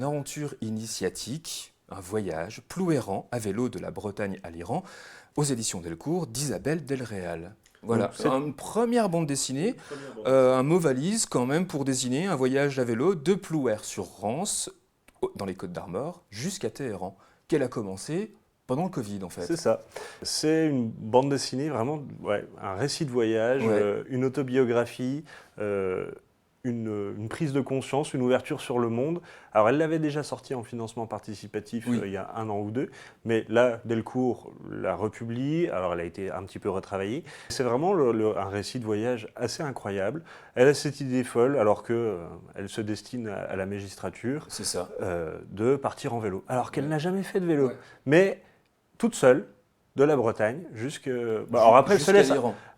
aventure initiatique, un voyage plouérant à vélo de la Bretagne à l'Iran, aux éditions Delcourt d'Isabelle Delréal. Voilà, une première bande dessinée, un mot valise quand même pour désigner un voyage à vélo de Plouer sur Rance, dans les Côtes-d'Armor, jusqu'à Téhéran, qu'elle a commencé pendant le Covid en fait. C'est ça. C'est une bande dessinée, vraiment un récit de voyage, une autobiographie, une prise de conscience, une ouverture sur le monde. Alors elle l'avait déjà sorti en financement participatif il y a 1 an ou 2, mais là, Delcourt la republie, alors elle a été un petit peu retravaillée. C'est vraiment un récit de voyage assez incroyable. Elle a cette idée folle, alors qu'elle se destine à la magistrature, c'est ça. De partir en vélo. Alors qu'elle n'a jamais fait de vélo, mais toute seule, de la Bretagne alors après,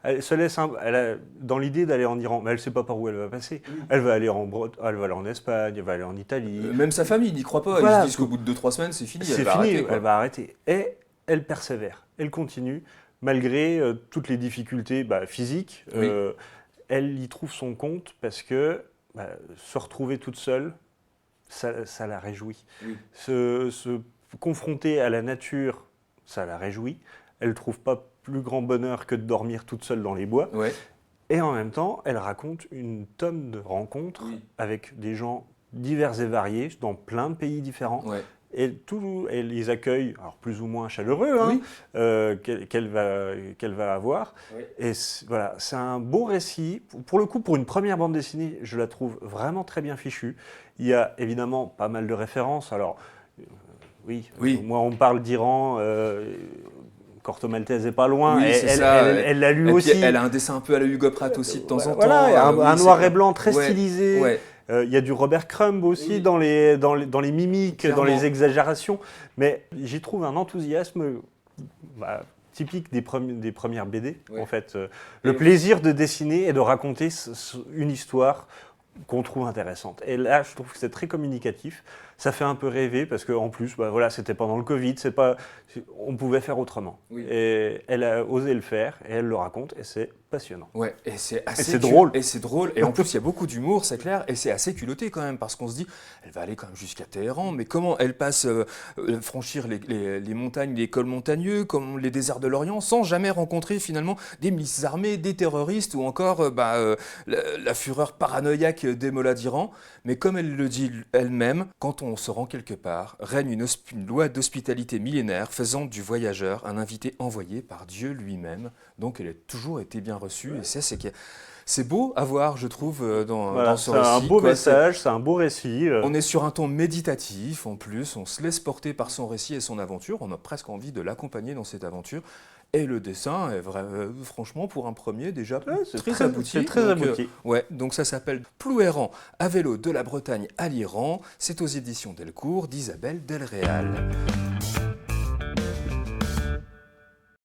elle a dans l'idée d'aller en Iran, mais elle ne sait pas par où elle va passer. Elle va aller elle va aller en Espagne, elle va aller en Italie. Même sa famille n'y croit pas. Ils se disent qu'au bout de 2-3 semaines, c'est fini. Elle va arrêter. Et elle persévère. Elle continue, malgré toutes les difficultés physiques. Elle y trouve son compte parce que se retrouver toute seule, ça la réjouit. Se confronter à la nature, ça la réjouit. Elle ne trouve pas plus grand bonheur que de dormir toute seule dans les bois. Et en même temps, elle raconte une tonne de rencontres avec des gens divers et variés dans plein de pays différents. Et elle les accueille, alors plus ou moins chaleureux, qu'elle va avoir. Et voilà, c'est un beau récit. Pour le coup, pour une première bande dessinée, je la trouve vraiment très bien fichue. Il y a évidemment pas mal de références. Alors, moi on parle d'Iran, Corto Maltese n'est pas loin, elle l'a lu aussi. Elle a un dessin un peu à la Hugo Pratt aussi de temps en temps. Voilà, un noir et blanc très stylisé. Il y a du Robert Crumb aussi dans les mimiques, clairement, dans les exagérations. Mais j'y trouve un enthousiasme typique des premières BD, en fait. Le plaisir de dessiner et de raconter une histoire qu'on trouve intéressante. Et là, je trouve que c'est très communicatif. Ça fait un peu rêver parce qu'en plus, c'était pendant le Covid, on pouvait faire autrement. Et elle a osé le faire et elle le raconte et c'est passionnant. Et c'est drôle. Et c'est drôle. Et en plus, il y a beaucoup d'humour, c'est clair. Et c'est assez culotté quand même parce qu'on se dit, elle va aller quand même jusqu'à Téhéran, mais comment elle passe franchir les montagnes, les cols montagneux, comme les déserts de l'Orient, sans jamais rencontrer finalement des milices armées, des terroristes ou encore la fureur paranoïaque des mollahs d'Iran. Mais comme elle le dit elle-même, quand on se rend quelque part, règne une loi d'hospitalité millénaire faisant du voyageur un invité envoyé par Dieu lui-même. Donc elle a toujours été bien reçue et c'est beau à voir, je trouve, dans ce récit. C'est un beau message, c'est un beau récit. On est sur un ton méditatif en plus, on se laisse porter par son récit et son aventure, on a presque envie de l'accompagner dans cette aventure. Et le dessin est franchement, pour un premier, déjà très abouti. C'est très abouti. Donc ça s'appelle Plouérant à vélo de la Bretagne à l'Iran. C'est aux éditions Delcourt d'Isabelle Delréal.